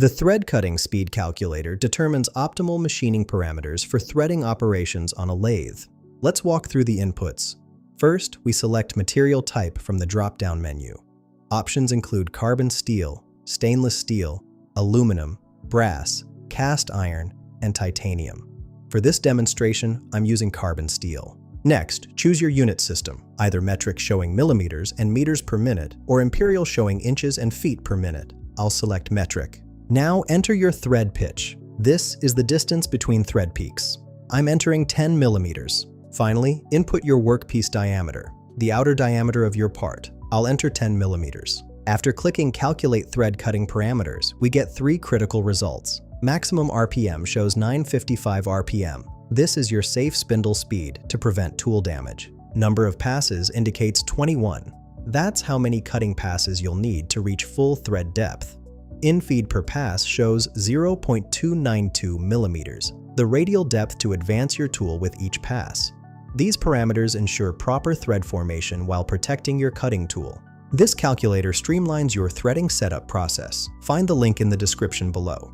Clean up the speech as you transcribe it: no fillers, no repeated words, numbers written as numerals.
The thread cutting speed calculator determines optimal machining parameters for threading operations on a lathe. Let's walk through the inputs. First, we select material type from the drop-down menu. Options include carbon steel, stainless steel, aluminum, brass, cast iron, and titanium. For this demonstration, I'm using carbon steel. Next, choose your unit system, either metric showing millimeters and meters per minute, or imperial showing inches and feet per minute. I'll select metric. Now enter your thread pitch. This is the distance between thread peaks. I'm entering 10 millimeters. Finally, input your workpiece diameter, the outer diameter of your part. I'll enter 10 millimeters. After clicking Calculate Thread Cutting Parameters, we get 3 critical results. Maximum RPM shows 955 RPM. This is your safe spindle speed to prevent tool damage. Number of passes indicates 21. That's how many cutting passes you'll need to reach full thread depth. In-feed per pass shows 0.292 millimeters, the radial depth to advance your tool with each pass. These parameters ensure proper thread formation while protecting your cutting tool. This calculator streamlines your threading setup process. Find the link in the description below.